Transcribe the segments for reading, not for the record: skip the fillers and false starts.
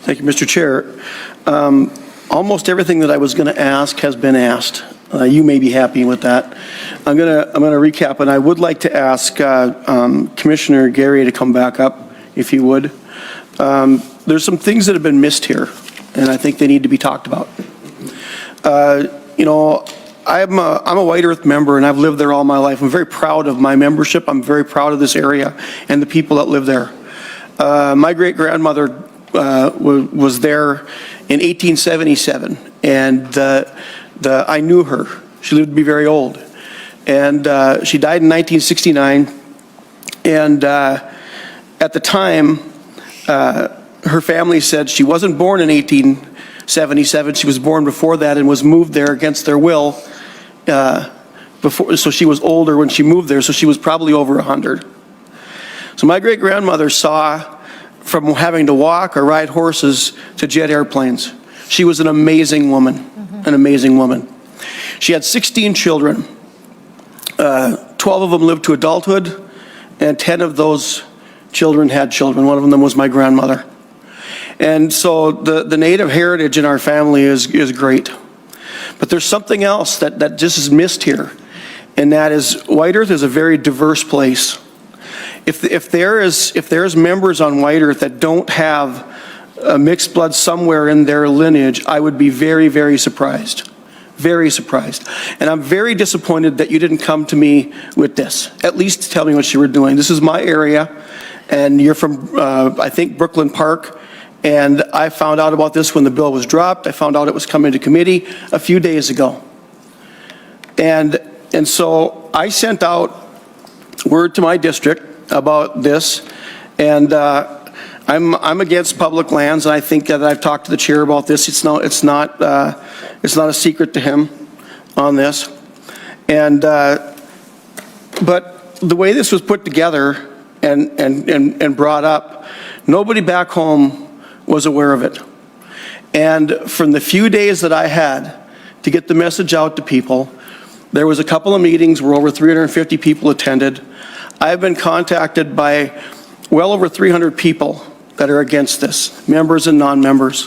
Thank you, Mr. Chair. Almost everything that I was going to ask has been asked. You may be happy with that. I'm going to recap, and I would like to ask Commissioner Gary to come back up, if he would. There's some things that have been missed here, and I think they need to be talked about. You know, I'm a White Earth member, and I've lived there all my life. I'm very proud of my membership. I'm very proud of this area and the people that live there. My great-grandmother was there in 1877, and I knew her. She lived to be very old, and she died in 1969. And at the time, her family said she wasn't born in 1877. She was born before that and was moved there against their will. So she was older when she moved there, so she was probably over 100. So my great-grandmother saw from having to walk or ride horses to jet airplanes. She was an amazing woman, an amazing woman. She had 16 children. 12 of them lived to adulthood, and 10 of those children had children. One of them was my grandmother. And so the Native heritage in our family is great. But there's something else that just is missed here, and that is White Earth is a very diverse place. If there's members on White Earth that don't have a mixed blood somewhere in their lineage, I would be very, very surprised. Very surprised. And I'm very disappointed that you didn't come to me with this, at least to tell me what you were doing. This is my area, and you're from, I think, Brooklyn Park, and I found out about this when the bill was dropped. I found out it was coming to committee a few days ago. And so I sent out word to my district about this, and I'm against public lands, and I think that I've talked to the chair about this. It's not a secret to him on this, and but the way this was put together and brought up, nobody back home was aware of it. And from the few days that I had to get the message out to people, there was a couple of meetings where over 350 people attended. I've been contacted by well over 300 people that are against this, members and non-members.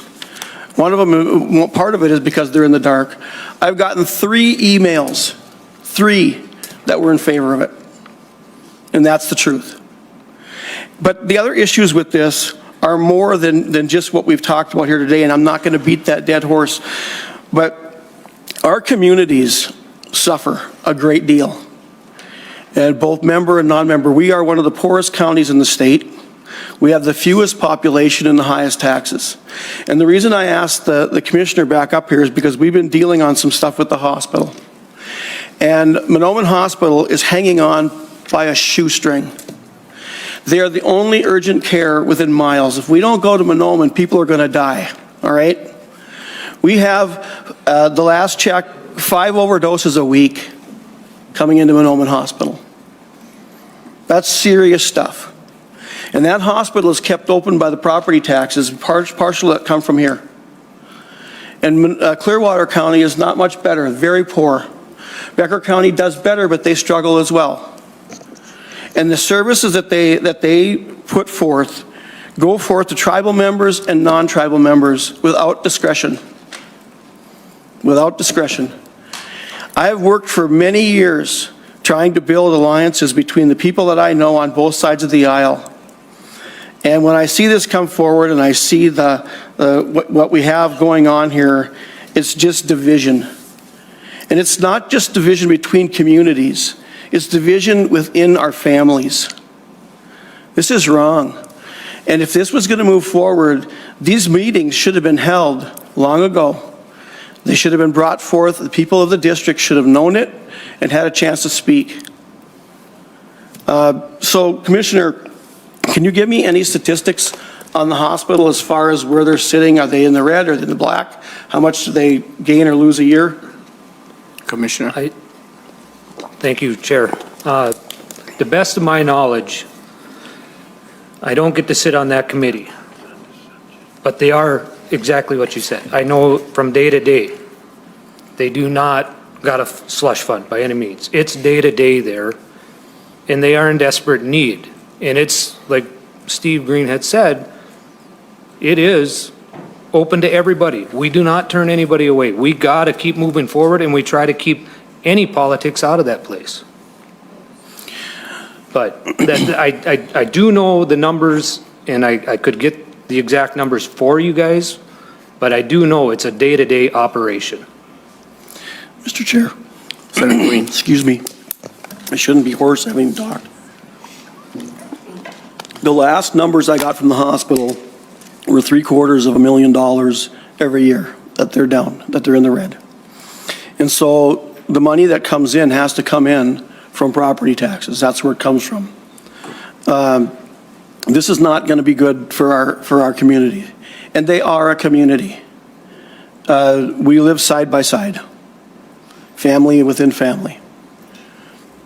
One of them, part of it is because they're in the dark. I've gotten 3 emails, 3 that were in favor of it. And that's the truth. But the other issues with this are more than just what we've talked about here today, and I'm not going to beat that dead horse. But our communities suffer a great deal. And both member and non-member, we are one of the poorest counties in the state. We have the fewest population and the highest taxes. And the reason I asked the commissioner back up here is because we've been dealing on some stuff with the hospital. And Mahnomen Hospital is hanging on by a shoestring. They are the only urgent care within miles. If we don't go to Mahnomen, people are going to die, all right? We have, the last check, 5 overdoses a week coming into Mahnomen Hospital. That's serious stuff. And that hospital is kept open by the property taxes, partial that come from here. And Clearwater County is not much better, very poor. Becker County does better, but they struggle as well. And the services that they put forth go forth to tribal members and non-tribal members without discretion. Without discretion. I have worked for many years trying to build alliances between the people that I know on both sides of the aisle. And when I see this come forward and I see what we have going on here, it's just division. And it's not just division between communities, it's division within our families. This is wrong. And if this was going to move forward, these meetings should have been held long ago. They should have been brought forth. The people of the district should have known it and had a chance to speak. So, Commissioner, can you give me any statistics on the hospital as far as where they're sitting? Are they in the red or in the black? How much do they gain or lose a year? Commissioner. Thank you, Chair. The best of my knowledge, I don't get to sit on that committee, but they are exactly what you said. I know from day to day, they do not got a slush fund by any means. It's day to day there, and they are in desperate need. And it's like Steve Green had said, it is open to everybody. We do not turn anybody away. We got to keep moving forward, and we try to keep any politics out of that place. But I do know the numbers, and I could get the exact numbers for you guys, but I do know it's a day-to-day operation. Mr. Chair, Senator Green. excuse me, I shouldn't be hoarse having talked. The last numbers I got from the hospital were $750,000 every year that they're down, that they're in the red. And so the money that comes in has to come in from property taxes. That's where it comes from. This is not going to be good for our community. And they are a community. We live side by side, family within family.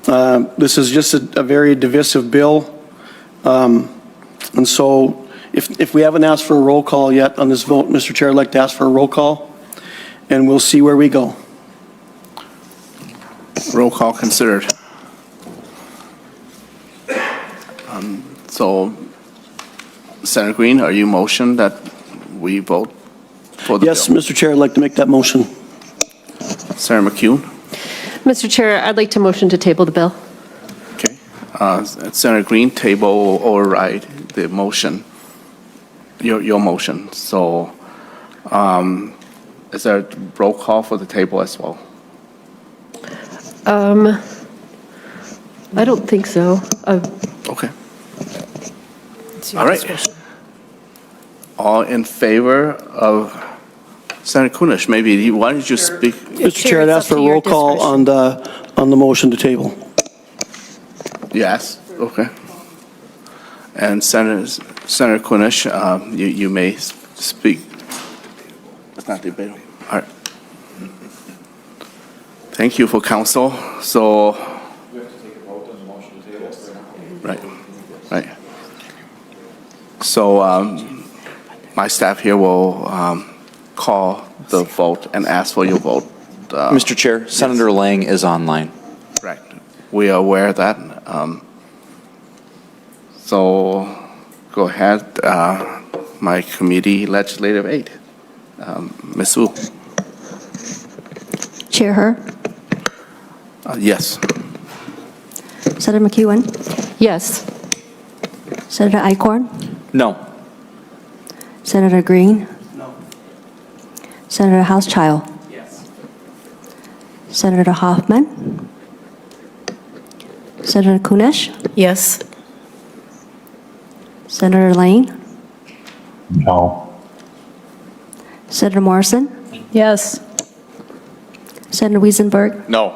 This is just a very divisive bill. And so if we haven't asked for a roll call yet on this vote, Mr. Chair, I'd like to ask for a roll call, and we'll see where we go. Roll call considered. So, Senator Green, are you motion that we vote for the bill? Yes, Mr. Chair, I'd like to make that motion. Senator McCune? Mr. Chair, I'd like to motion to table the bill. Okay. Senator Green, table override the motion, your motion. So, is there a roll call for the table as well? I don't think so. Okay. All right. All in favor of Senator Kunish? Maybe why don't you speak? Mr. Chair, I'd ask for a roll call on the motion to table. Yes. Okay. And Senator Kunish, you may speak. It's not debatable. All right. Thank you for counsel. So. We have to take a vote on the motion to table. Right. Right. So my staff here will call the vote and ask for your vote. Mr. Chair, Senator Lang is online. Right. We are aware of that. So go ahead, my committee legislative aide, Ms. Wu. Chair Her, Yes. Senator McEwen, Yes. Senator Eichhorn, No. Senator Green. No. Senator Hauschild. Yes. Senator Hoffman. Senator Kunish. Yes. Senator Lane. No. Senator Morrison. Yes. Senator Wiesenberg. No.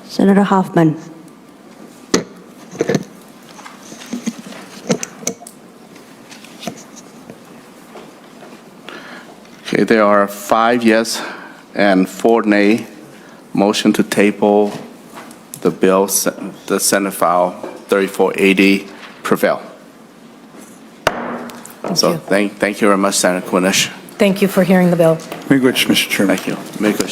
Senator Hoffman. Okay, there are 5 yes and 4 nay. Motion to table the bill, the Senate file 3480 prevail. So thank you very much, Senator Kunish. Thank you for hearing the bill. Thank you. Make a